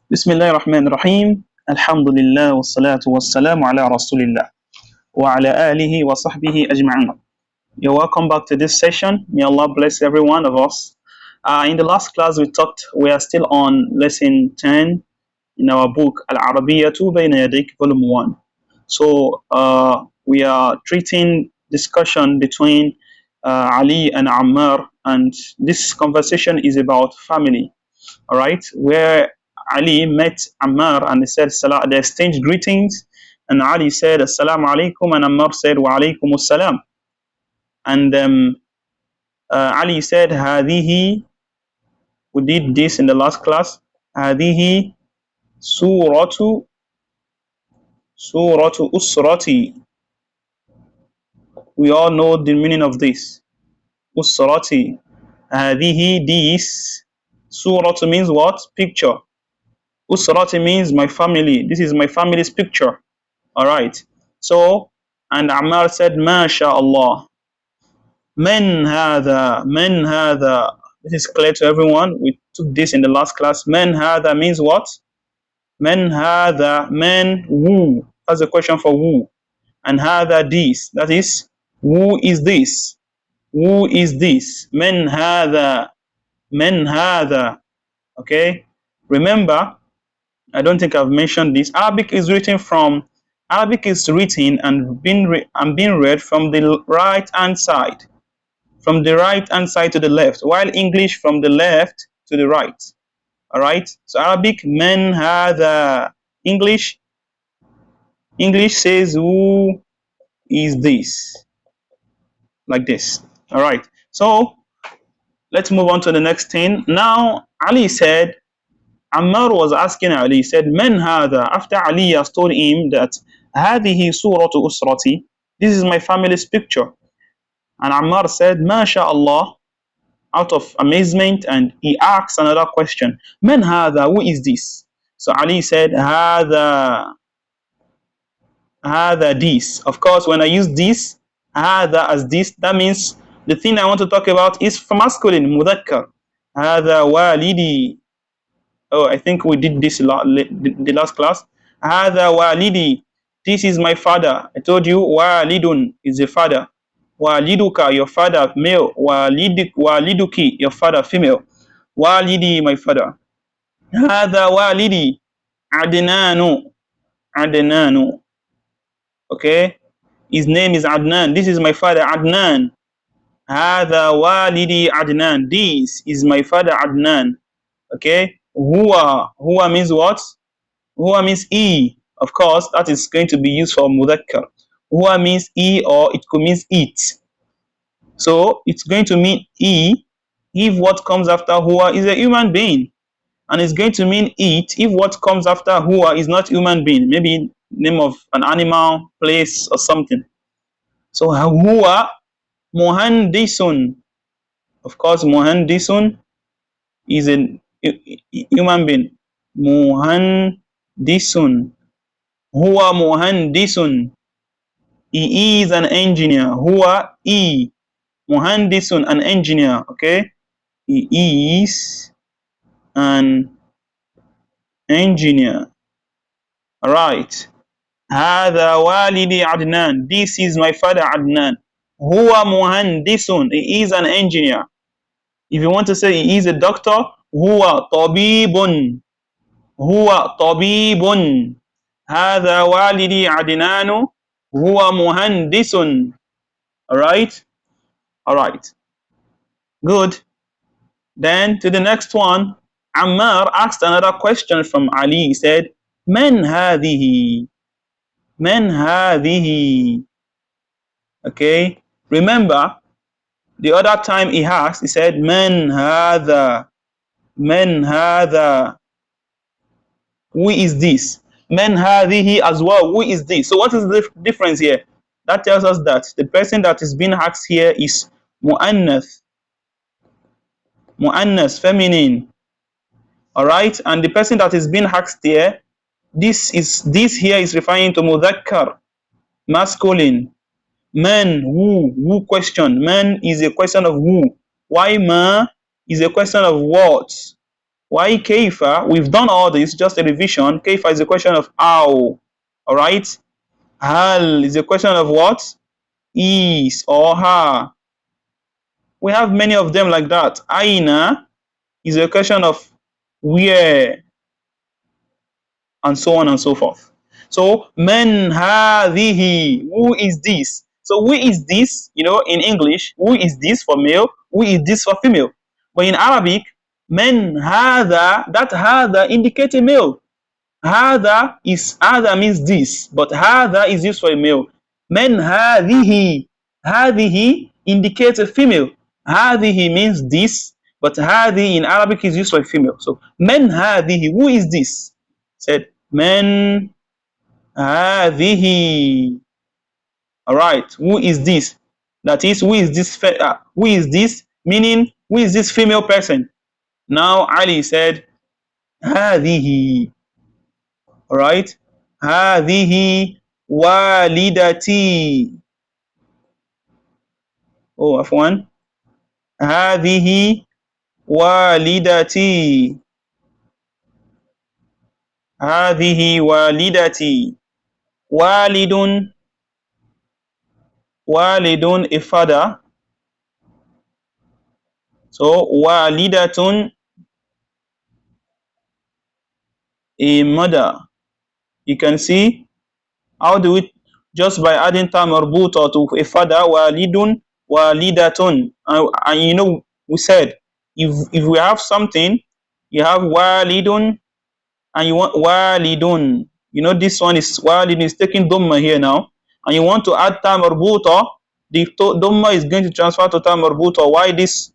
Bismillah ar-Rahman ar-Rahim. Alhamdulillah wa salatu wa salamu ala Rasulillah wa ala alihi wa sahbihi ajma'in. You're welcome back to this session. May Allah bless every one of us. In the last class we are still on lesson 10 in our book Al-Arabiyyatu, Bayna Yadayk, volume 1. So we are treating discussion between Ali and Ammar, and this conversation is about family. All right, where Ali met Ammar and he said, they exchanged greetings, and Ali said, Assalamu alaikum, and Ammar said, Wa alaikum assalam. And Ali said, Hadihi, we did this in the last class, Hadihi suratu usrati. We all know the meaning of this. Usrati. Hadihi, this. Suratu means what? Picture. Usrati means my family. This is my family's picture. All right. So, and Ammar said, Masha Allah. Men hadha. This is clear to everyone. We took this in the last class. Men hadha means what? Men hadha, men who. That's a question for who. And hadha this. That is, who is this? Who is this? Men hadha. Men hadha. Okay. Remember, I don't think I've mentioned this. Arabic is written and being read from the right hand side. From the right hand side to the left, while English from the left to the right. Alright? So Arabic, men hadha. English says, who is this? Like this. Alright. So let's move on to the next thing. Now Ali said, Ammar was asking Ali, he said, Men hadha, after Ali has told him that Hadihi suratu usrati, this is my family's picture. And Ammar said, Masha Allah, out of amazement, and he asked another question. Men hadha, who is this? So Ali said, Hadha this. Of course, when I use this, hadha as this, that means the thing I want to talk about is for masculine, mudhakkar. Hadha walidi. Oh, I think we did this the last class. Hadha walidi. This is my father. I told you walidun is a father. Waliduka, your father, male. Waliduki, your father, female. Walidi, my father. Hadha walidi. Adnanu. Okay? His name is Adnan. This is my father, Adnan. Hadha walidi Adnan. This is my father, Adnan. Okay? Huwa means what? Huwa means he. Of course, that is going to be used for mudhakkar. Huwa means he, or it could mean it. So it's going to mean he if what comes after huwa is a human being. And it's going to mean it if what comes after huwa is not human being. Maybe name of an animal, place, or something. So huwa muhandisun. Of course, muhandisun is a human being. Muhandisun. Huwa muhandisun. He is an engineer. Huwa he. Muhandisun, an engineer. Okay? He is an engineer. Alright. Hadha walidi Adnan. This is my father Adnan. Huwa muhandisun. He is an engineer. If you want to say he is a doctor, huwa tabibun. Huwa tabibun. Hadha walidi Adnanu. Huwa muhandisun. Alright? Alright. Good. Then to the next one, Ammar asked another question from Ali. He said, Men hadihi. Men hadihi. Okay. Remember, the other time he asked, he said, Men hadha. Men hadha. Who is this? Men hadihi as well. Who is this? So what is the difference here? That tells us that the person that is being asked here is mu'annath. Mu'annas, feminine. Alright? And the person that is being asked here, this here is referring to mudhakkar, masculine. Man, who question. Man is a question of who. Why ma is a question of what. Why kaifa? We've done all this, just a revision. Kaifa is a question of how. Alright? Hal is a question of what? Is or ha. We have many of them like that. Aina is a question of where, and so on and so forth. So, man hadhihi, who is this? So, who is this? You know, in English, who is this for male? Who is this for female? But in Arabic, man hadha, that hadha indicates a male. Hadha means this, but hadha is used for a male. Man hadhihi, hadhihi indicates a female. Hadhihi means this, but hadi in Arabic is used for a female. So man hadhihi, who is this? Said man hadhihi. All right, who is this? That is, who is this? Who is this? Meaning, who is this female person? Now Ali said hadhihi. All right, hadhihi walidati. Oh, afwan. Hadhihi walidati. Hadhihi walidati. Walidun, walidun, a father. So walidatun, a mother. You can see how do we, just by adding ta marbuta to a father, walidun, walidatun, and you know we said if we have something, you have walidun and you want walidun. You know this one is walidun is taking dhamma here now, and you want to add ta marbuta, the dhamma is going to transfer to ta marbuta. Why this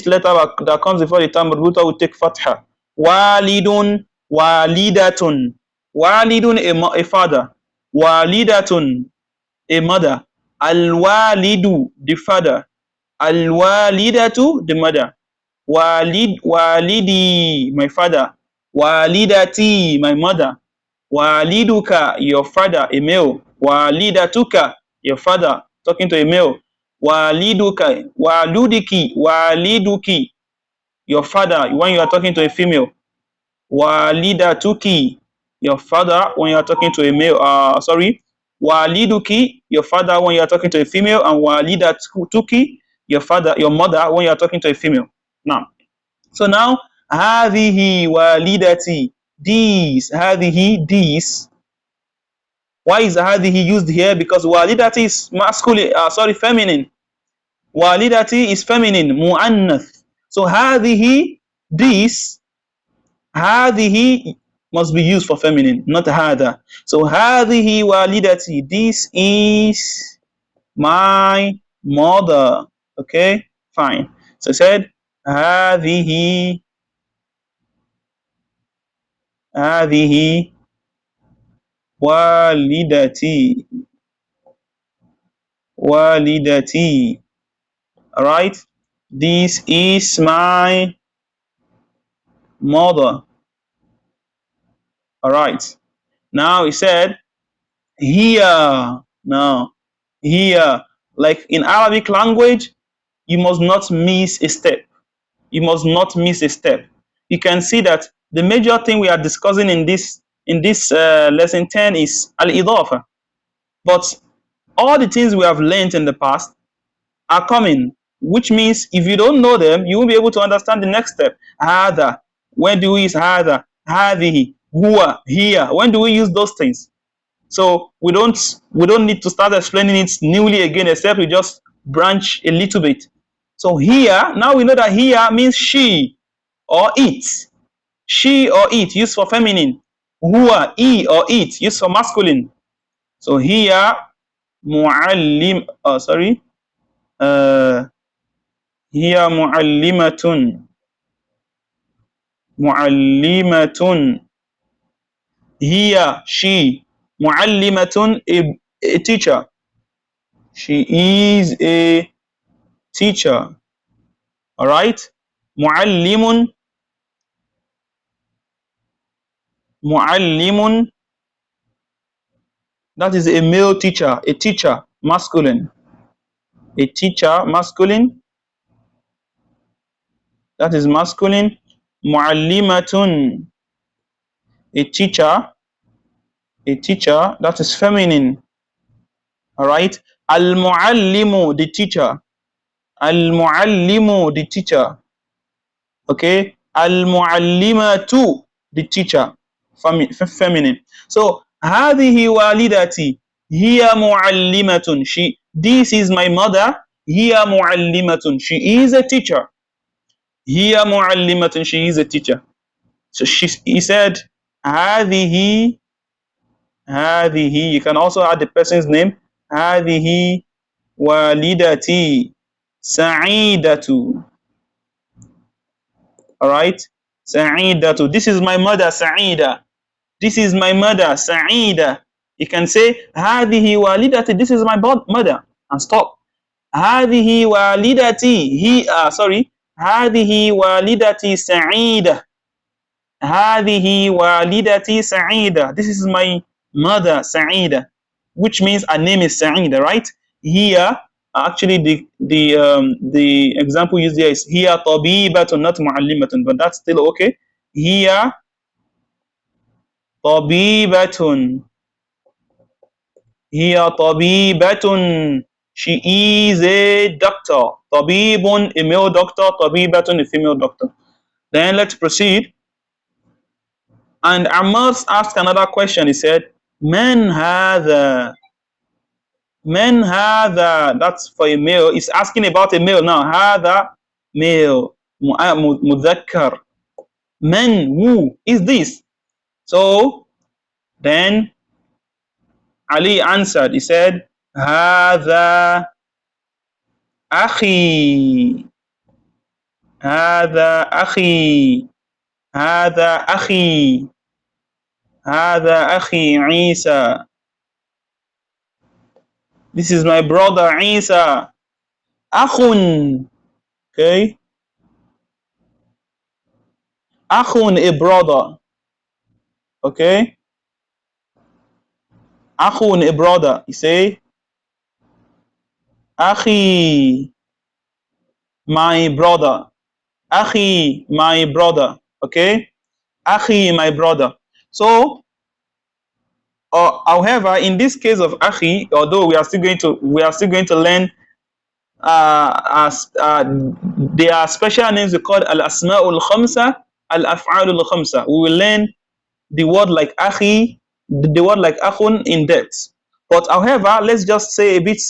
letter that comes before the ta marbuta will take fatha. Walidun, walidatun. Walidun, a father. Walidatun, a mother. Al-walidu, the father. Al-walidatu, the mother. Walidi, my father. Walidati, my mother. Waliduka, your father, a male. Walidatuka, your father, talking to a male. Waliduka, waliduki, your father, when you are talking to a female. Walidatuki, your father, when you are talking to a male. Waliduki, your father, when you are talking to a female, and walidatuki, your father, your mother, when you are talking to a female. Now, so now, hadhihi walidati, these, hadhihi, these. Why is hadhihi used here? Because walidati is masculine, feminine. Walidati is feminine, mu'annath. So hadhihi, this, hadhihi must be used for feminine, not hada. So hadhihi walidati, this is my mother. Okay, fine. So I said hadhihi walidati, walidati. All right, this is my mother. All right, now he said here. Now here, like in Arabic language, you must not miss a step. You must not miss a step. You can see that the major thing we are discussing in this lesson 10 is al-idafa. But all the things we have learned in the past are coming, which means if you don't know them, you won't be able to understand the next step. Hada. When do we use hada? Hadihi. Huwa. Here. When do we use those things? So we don't need to start explaining it newly again, except we just branch a little bit. So here, now we know that here means she or it. She or it, used for feminine. Huwa, he or it, used for masculine. So here, muallim, here muallimatun. Muallimatun. Here, she. Muallimatun, a teacher. She is a teacher. All right. Muallimun. Muallimun. That is a male teacher. A teacher, masculine. A teacher, masculine. That is masculine. Muallimatun, a teacher, that is feminine. All right. Al-muallimu, the teacher. Al-muallimu, the teacher. Okay. Al-muallimatu, the teacher. Feminine. So, هذه والدتي هي معلمة. This is my mother. هي معلمة. She is a teacher. هي معلمة. She is a teacher. So he said, هذه, you can also add the person's name. هذه والدتي سعيدة. Alright? Sa'idatu. This is my mother, Sa'ida. This is my mother, Sa'ida. You can say, هذه والدتي. This is my mother. And stop. هذه والدتي. هذه والدتي سعيدة. هذه والدتي سعيدة. This is my mother, Sa'ida. Which means her name is Sa'ida, right? Here, actually, the example used here is here tabibatun, not muallimatun, but that's still okay. Here tabibatun. Here tabibatun. She is a doctor. Tabibun, a male doctor. Tabibatun, a female doctor. Then let's proceed. And Ammar asked another question. He said, Man hadha. Man hadha. That's for a male. He's asking about a male now. Hadha, male. Mudhakkar. Man, who is this? So then Ali answered. He said, Hadha akhi. Hadha akhi. Hadha akhi. Hadha akhi Isa. This is my brother Isa. Akhun. Okay. Akhun, a brother. Okay. Akhun, a brother. You say, Akhi, my brother. Akhi, my brother. Okay. Akhi, my brother. So, however, in this case of Akhi, although we are still going to learn there are special names we call al-asma'ul khamsa, al-af'alul khamsa. We will learn the word like Akhi, the word like Akhun in depth. But however, let's just say a bit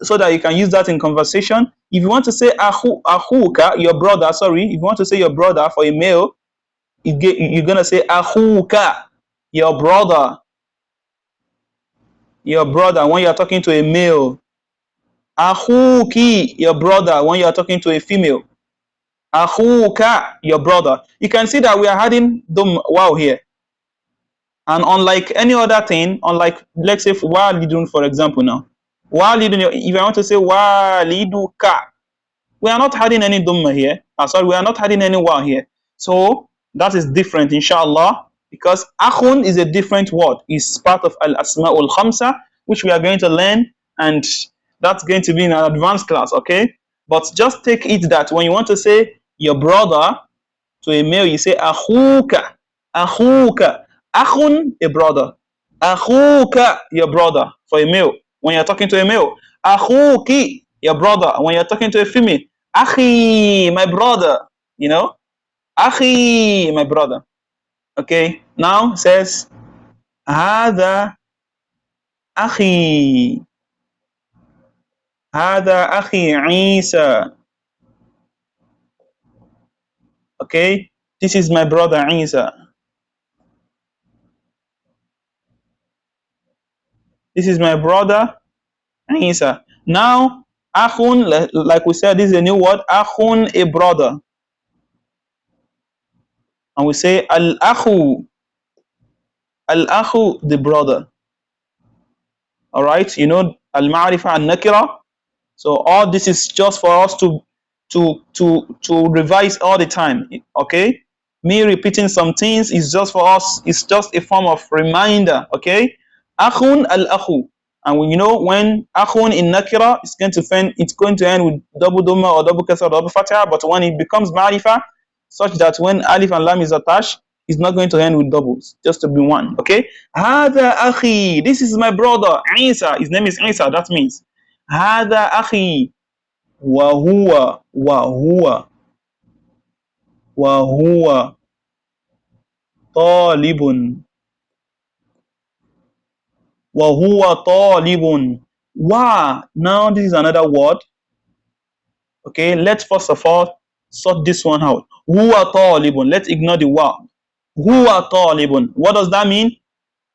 so that you can use that in conversation. If you want to say Akhuka, your brother, if you want to say your brother for a male, you're going to say Akhuka, your brother. Your brother when you're talking to a male. Akhuki, your brother when you're talking to a female. Akhuka, your brother. You can see that we are adding the wow here. And unlike any other thing, unlike, let's say, walidun, for example now. Walidun, if I want to say waliduka, we are not adding any dhamma here. We are not adding any wa here. So that is different, inshallah, because akhun is a different word. It's part of al-asma'ul khamsa, which we are going to learn, and that's going to be in an advanced class, okay? But just take it that when you want to say your brother to a male, you say akhuka, akhuka. Akhun, a brother. Akhuka, your brother, for a male. When you're talking to a male. Akhuki, your brother. When you're talking to a female. Akhi, my brother. You know? Akhi, my brother. Okay. Now it says, Hada akhi. Hada akhi Isa. Okay. This is my brother Isa. This is my brother Isa. Now, akhun, like we said, this is a new word. Akhun, a brother. And we say al-akhu. Al-akhu, the brother. Alright, you know, al-ma'rifa al-nakira. So all this is just for us to revise all the time. Okay? Me repeating some things is just for us, it's just a form of reminder. Okay? Akhun al-akhu. And you know, when akhun in nakira, it's going to end with double dhamma or double kasra or double fatha, but when it becomes ma'rifa, such that when alif and lam is attached, it's not going to end with doubles, just to be one. Okay? Hada akhi. This is my brother, Isa. His name is Isa. That means Hada akhi. Wa huwa talibun. Wa huwa talibun. Wa. Now this is another word. Okay, let's first of all sort this one out. Huwa talibun. Let's ignore the wa. Huwa talibun. What does that mean?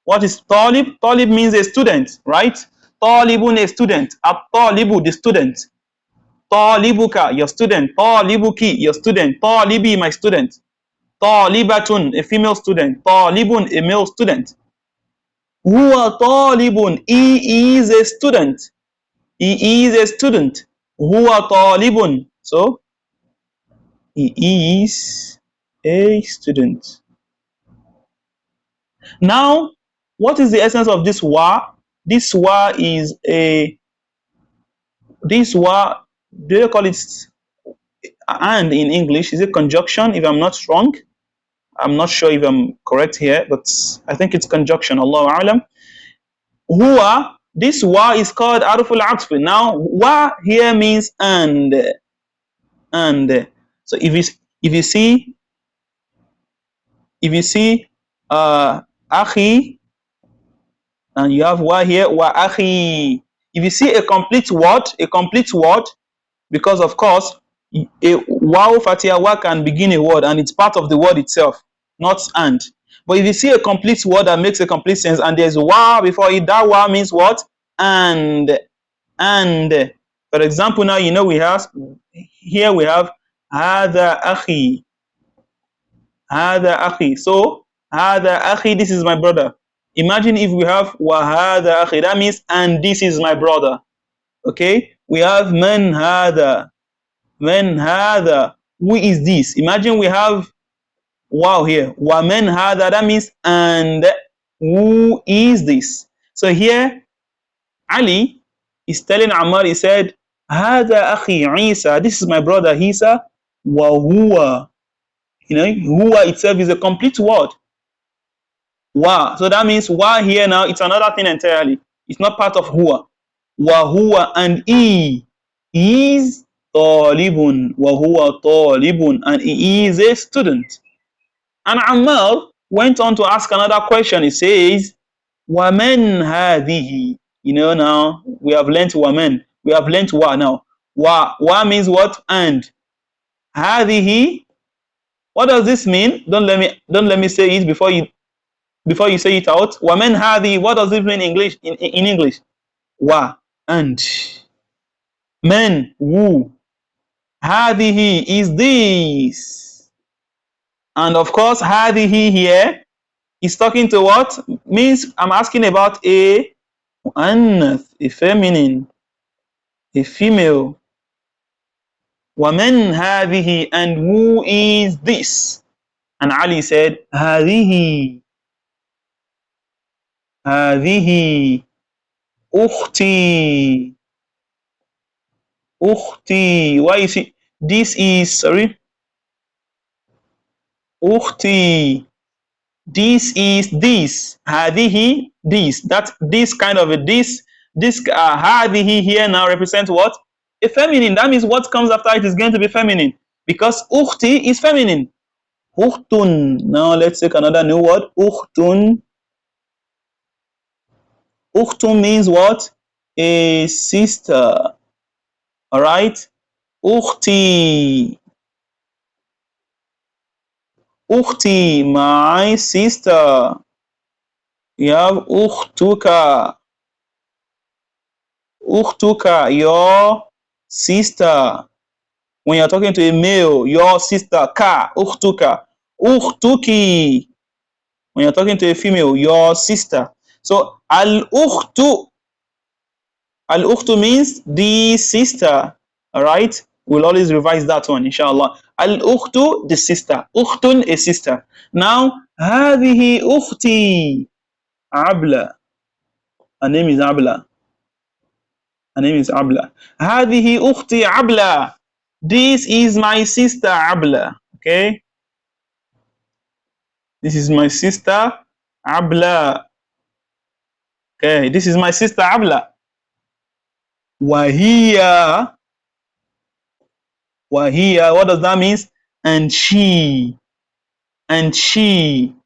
What is talib? Talib means a student, right? Talibun, a student. At-talibu, the student. Talibuka, your student. Talibuki, your student. Talibi, my student. Talibatun, a female student. Talibun, a male student. Huwa talibun. He is a student. He is a student. Huwa talibun. So, he is a student. Now, what is the essence of this wa? This wa is this wa, do they call it and in English? Is it conjunction, if I'm not wrong? I'm not sure if I'm correct here, but I think it's conjunction. Allahu a'lam. Huwa, this wa is called arful atf. Now, wa here means and. So if you see akhi, and you have wa here, wa akhi. If you see a complete word, because of course a waw fatia wa can begin a word and it's part of the word itself, not and. But if you see a complete word that makes a complete sense and there's wa before it, that wa means what? And. For example, now you know we have hada akhi. Hada akhi. So hada akhi, this is my brother. Imagine if we have wa hada akhi, that means and this is my brother. Okay? We have man hada. Man hada. Who is this? Imagine we have wow here. Wa man hada, that means and who is this? So here Ali is telling Ammar, he said, hada akhi Isa. This is my brother Isa. Wa huwa. You know, huwa itself is a complete word. Wa. So that means wa here now, it's another thing entirely. It's not part of huwa. Wa huwa, and he is talibun. Wa huwa talibun, and he is a student. And Ammar went on to ask another question. He says, wa man hadhihi. You know, now we have learnt wa man. We have learnt wa now. Wa means what? And. Hadhihi. What does this mean? Don't let me say it before you say it out. Wa man hadhihi. What does it mean in English? In English, wa and. Man, who. Hadhihi is this. And of course, hadhihi here is talking to what? Means I'm asking about a muannath, a feminine, a female. وَمَنْ هَذِهِ, and who is this? And Ali said, هَذِهِ أُخْتِي. أُخْتِي. Why is it? This is, sorry. أُخْتِي. This is this. هَذِهِ, this. That this kind of a this هَذِهِ here now represents what? A feminine. That means what comes after it is going to be feminine, because ukhti is feminine. Ukhtun. Now let's take another new word. Ukhtun. Ukhtun means what? A sister. All right. Ukhti. Ukhti, my sister. You have ukhtuka. Ukhtuka, your sister. When you're talking to a male, your sister. Ka, ukhtuka. Ukhtuki. When you're talking to a female, your sister. So al-ukhtu means the sister. All right, we'll always revise that one, inshallah. Al-ukhtu, the sister. Ukhtun, a sister. Now hadhihi ukhti Abla. Her name is Abla. Her name is Abla. Hadhihi ukhti Abla. This is my sister Abla. Okay, This is my sister Abla. Okay, this is my sister Abla. Wahia, wahia. What does that mean? And she,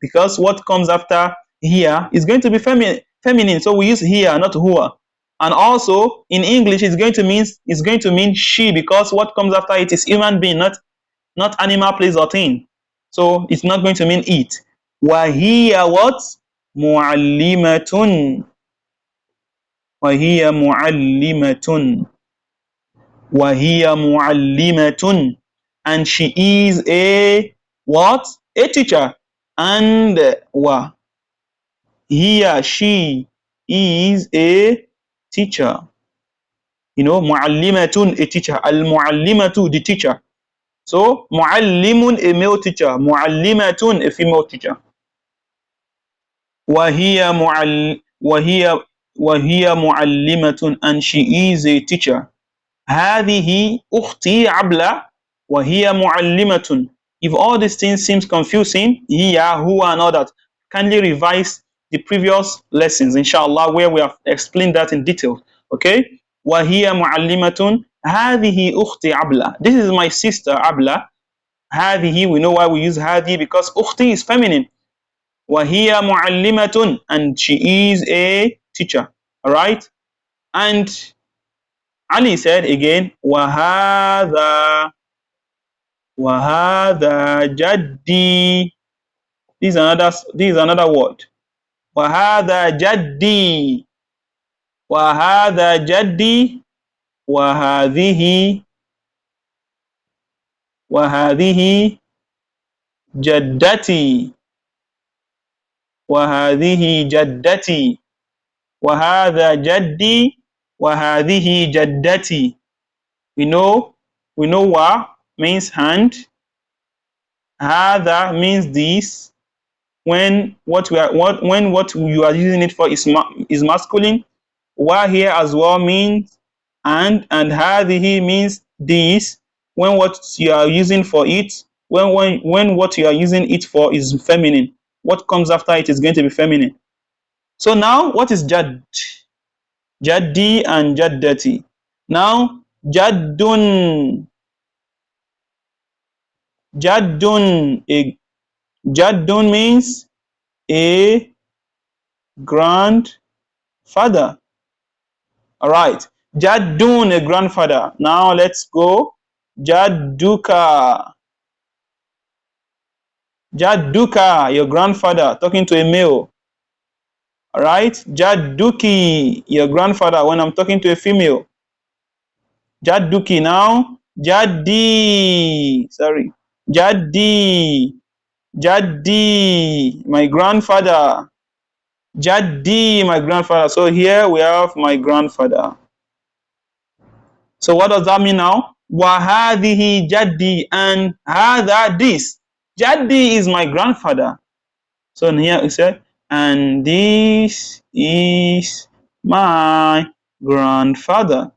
because what comes after here is going to be feminine. So we use here, not hua. And also in English, it's going to mean she, because what comes after it is human being, not animal, place, or thing. So it's not going to mean it. Wahia what? Muallimatun. Wahia muallimatun. Wahia muallimatun. And she is a what? A teacher. And she is a teacher. Muallimatun, a teacher. Al-muallimatu, the teacher. So, muallimun, a male teacher. Muallimatun, a female teacher. وهي معل وهي وهي معلمة, and she is a teacher. هذه أختي عبلة وهي معلمة. If all these things seems confusing, here, who, and all that, kindly revise the previous lessons, inshallah, where we have explained that in detail. Okay? وهي معلمة. هذه أختي عبلة. This is my sister Abla. هذه, we know why we use هذه, because أختي is feminine. وهي معلمة, and she is a teacher. Alright? And Ali said again, وهذا جدي. This is another word. وهذا جدي. وهذا جدي. وهذه جدتي. وهذه جدتي. وهذا جدي. وهذه جدتي. We know wa means hand. Hada means this. When what you are using it for is masculine. Wa here as well means and hadhihi means this. When what you are using for it, when what you are using it for is feminine, what comes after it is going to be feminine. So now, what is jadd? Jaddi and jaddati. Now, jaddun. Jaddun means a grandfather. Alright. Jaddun, a grandfather. Now let's go. Jadduka. Jadduka, your grandfather, talking to a male. Alright. Jadduki, your grandfather, when I'm talking to a female. Jadduki. Now, Jaddi. Sorry. Jaddi, my grandfather. Jaddi, my grandfather. So here we have my grandfather. So what does that mean now? Wahadihi jaddi, and hada, this. Jaddi is my grandfather. So in here it said, and this is my grandfather.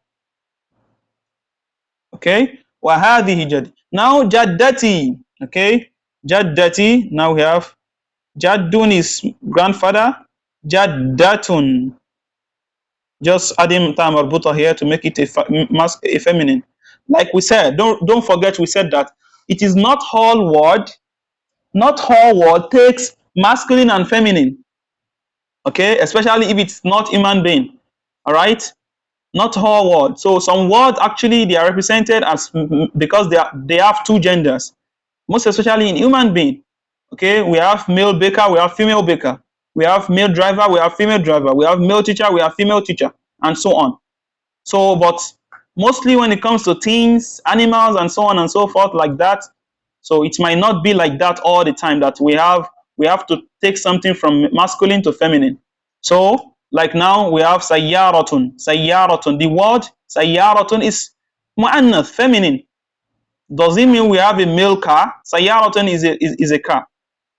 Okay? Wahadihi jaddi. Now jaddati. Okay? Jaddati. Now we have jaddun is grandfather. Jaddatun. Just adding time marbuta here to make it a feminine. Like we said, don't forget we said that it is not all word takes masculine and feminine. Okay? Especially if it's not human being. Alright? Not all words. So some words actually they are represented as because they have two genders. Most especially in human being. Okay, we have male baker, we have female baker. We have male driver, we have female driver. We have male teacher, we have female teacher, and so on. So, but mostly when it comes to things, animals, and so on and so forth, like that. So it might not be like that all the time. That we have to take something from masculine to feminine. So, like now we have sayyaratun. Sayyaratun. The word sayyaratun is mu'annath, feminine. Does it mean we have a male car? Sayyaratun is a car.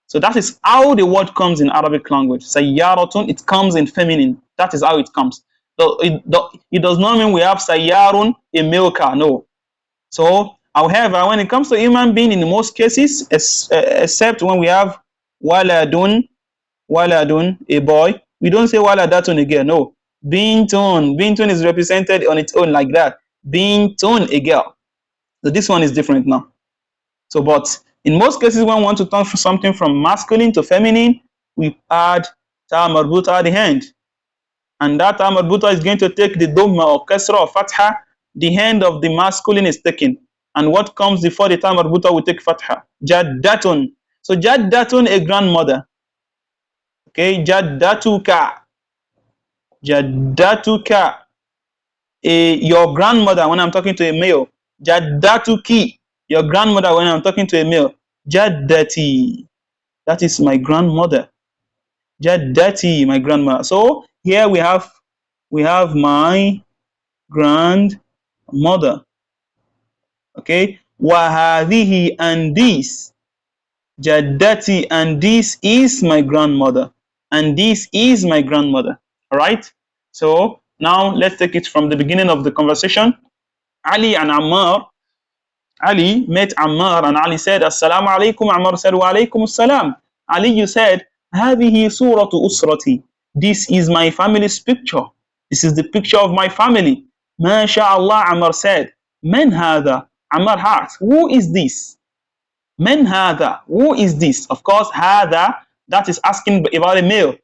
So that is how the word comes in Arabic language. Sayyaratun, it comes in feminine. That is how it comes. So it does not mean we have sayyarun, a male car. No. So, however, when it comes to human being, in most cases, except when we have Waladun, waladun, a boy. We don't say waladatun again. No. Bintun. Bintun is represented on its own like that. Bintun, a girl. So this one is different now. So, but in most cases, when we want to turn something from masculine to feminine, we add ta marbuta at the end. And that ta marbuta is going to take the dhamma or kasra or fatha. The hand of the masculine is taken. And what comes before the ta marbuta will take fatha. Jaddatun. So jaddatun, a grandmother. Okay, jaddatuka. Jaddatuka. Your grandmother when I'm talking to a male. Jaddatuki. Your grandmother when I'm talking to a male. Jaddati. That is my grandmother. Jaddati, my grandmother. So here we have my grandmother. Okay. Wahadihi, and this. Jaddati, and this is my grandmother. And this is my grandmother. Alright? So now let's take it from the beginning of the conversation. Ali and Ammar. Ali met Ammar and Ali said, Assalamu alaikum. Ammar said, Wa alaikum assalam. Ali, you said, Hadihi suratu usrati. This is my family's picture. This is the picture of my family. MashaAllah, Ammar said. Men hada. Ammar asked, who is this? Men hada. Who is this? Of course, hada, that is asking about a male.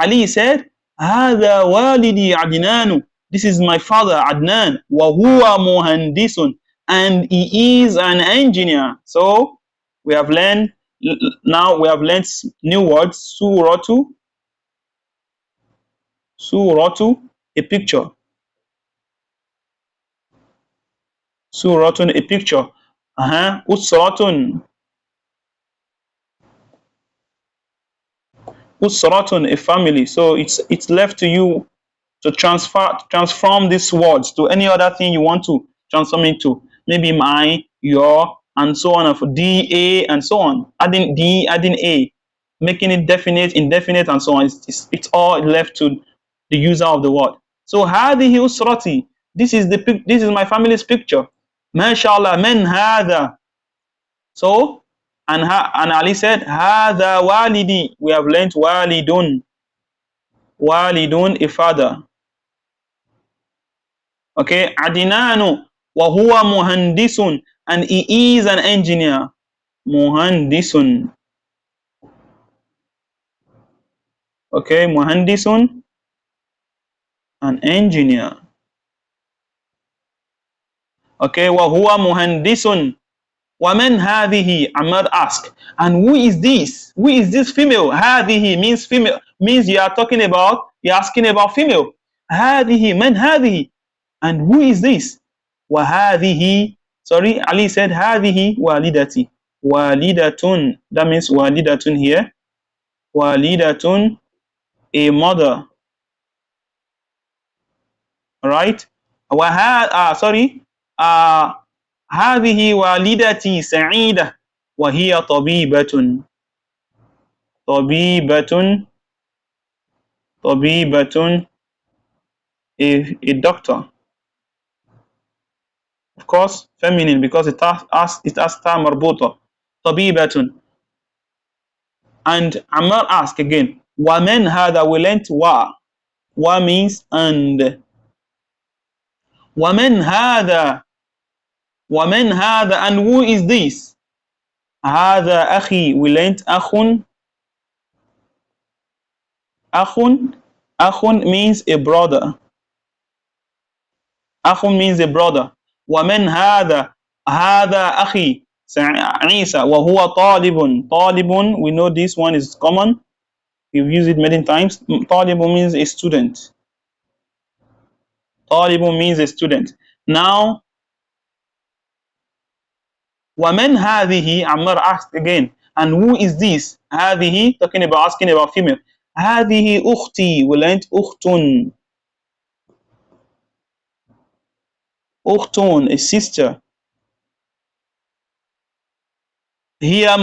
Ali said, Hada walidi Adnanu. This is my father, Adnan. Wa huwa muhandisun. And he is an engineer. So we have learned now we have learned new words. Suratu, a picture. Suratun, a picture. Usratun, a family. So it's left to you to transform these words to any other thing you want to transform into. Maybe my, your, and so on, of da, and so on. Adding d, adding a, making it definite, indefinite, and so on. It's all left to the user of the word. So hadihi usrati. This is my family's picture. MashaAllah, men hada. So and Ali said, hada walidi. We have learnt walidun. Walidun, a father. Okay, Adinanu wa huwa muhandisun, and he is an engineer. Muhandisun. Okay, muhandisun, an engineer. Okay, wa huwa muhandisun. Wa man hadhihi? Ahmad asked, and who is this? Who is this female? Hadhihi means female, means you're asking about female. Hadhihi, man hadhihi? And who is this? Wahadihi. Sorry, Ali said, Hadihi walidati. Walidatun. That means walidatun here. Walidatun, a mother. Alright? Sorry. Hadihi walidati sa'ida. Wahiya tabibatun. Tabibatun, a doctor. Of course, feminine, because it has ta marbuta. Tabibatun. And Ammar asked again, wa men hada, we learnt wa. Wa means and. Wa men hada. Wa men hada, and who is this? Hada akhi, we learnt akhun. Akhun means a brother. Akhun means a brother. ومن هذا أخي عيسى وهو طالب. We know this one is common, we've used it many times. طالب means a student. Now ومن هذه, Ammar asked again, and who is this? هذه, asking about female. هذه أختي, we learned أختun, a sister. وهي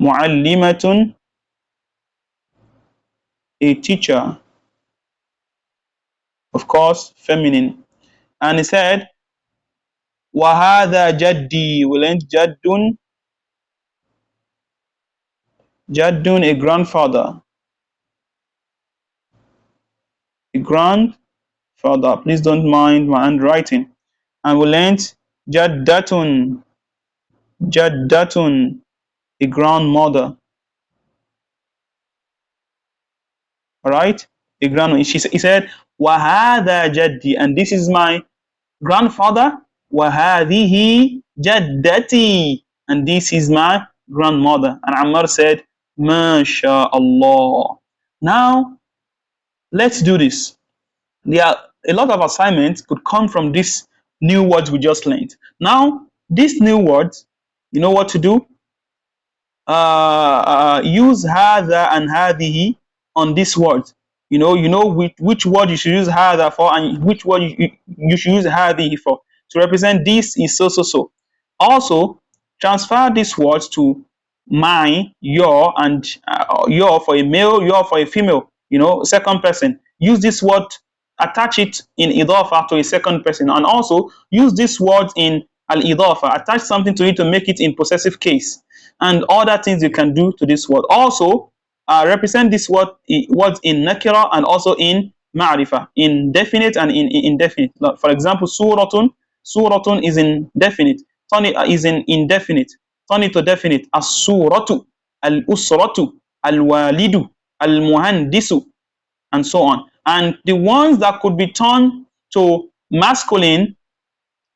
معلمة, a teacher. Of course, feminine. And he said, وهذا جدي. We learned جد. جد, a grandfather. A grandfather. Please don't mind my handwriting. And we learned جدة. جدة, a grandmother. Alright? A grandmother. He said, وهذا جدي, and this is my grandfather. وهذه جدتي, and this is my grandmother. And Ammar said, Masha Allah. Now, let's do this. There are a lot of assignments could come from these new words we just learned. Now, these new words, you know what to do? Use hadha and hadihi on this word. You know which word you should use hadha for and which word you should use hadihi for to represent this is so so so. Also, transfer these words to my, your, and your for a male, your for a female. Second person. Use this word, attach it in idafa to a second person, and also use this word in al-idafa. Attach something to it to make it in possessive case, and other things you can do to this word. Also, represent this word words in nakira and also in ma'rifa, in definite and in indefinite. For example, suratun. Suratun is in definite. Turn it is in indefinite. Turn it to definite. As-suratu, al-usratu, al-walidu, al-muhandisu, and so on. And the ones that could be turned to masculine,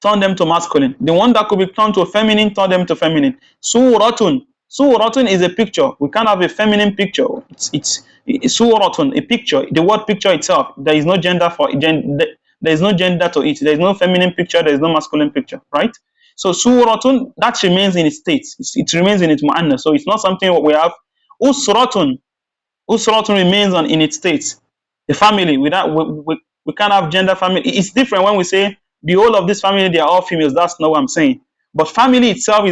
turn them to masculine. The one that could be turned to feminine, turn them to feminine. Suratun. Suratun is a picture. We can't have a feminine picture. It's suratun, a picture. The word picture itself, there is no gender for it. There is no gender to it. There is no feminine picture. There is no masculine picture, right? So suratun, that remains in its state. It remains in its mu'annas. So it's not something what we have. Usratun. Usratun remains in its state. The family, we can't have gender family. It's different when we say the whole of this family, they are all females. That's not what I'm saying. But family itself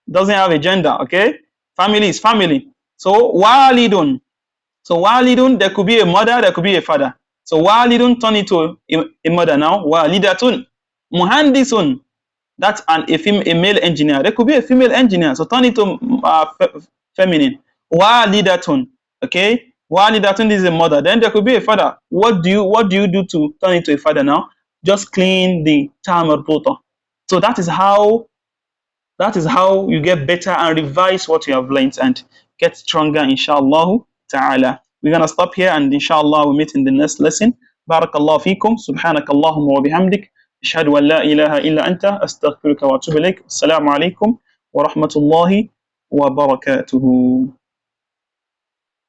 doesn't have a gender, okay? Family is family. So walidun. So walidun, there could be a mother, there could be a father. So walidun, turn it to a mother now. Walidatun. Muhandisun. That's a male engineer. There could be a female engineer. So turn it to feminine. Walidatun. Okay? Walidatun is a mother. Then there could be a father. What do you do to turn it to a father now? Just clean the term or portal. So that is how you get better and revise what you have learned and get stronger, inshallah ta'ala. We're gonna stop here, and inshallah we'll meet in the next lesson. Barakallahu feekum. Subhanakallahumma wa bihamdik. Ashhadu an la ilaha illa anta astaghfiruka wa atubu ilaik. Assalamu alaikum wa rahmatullahi wa barakatuhu.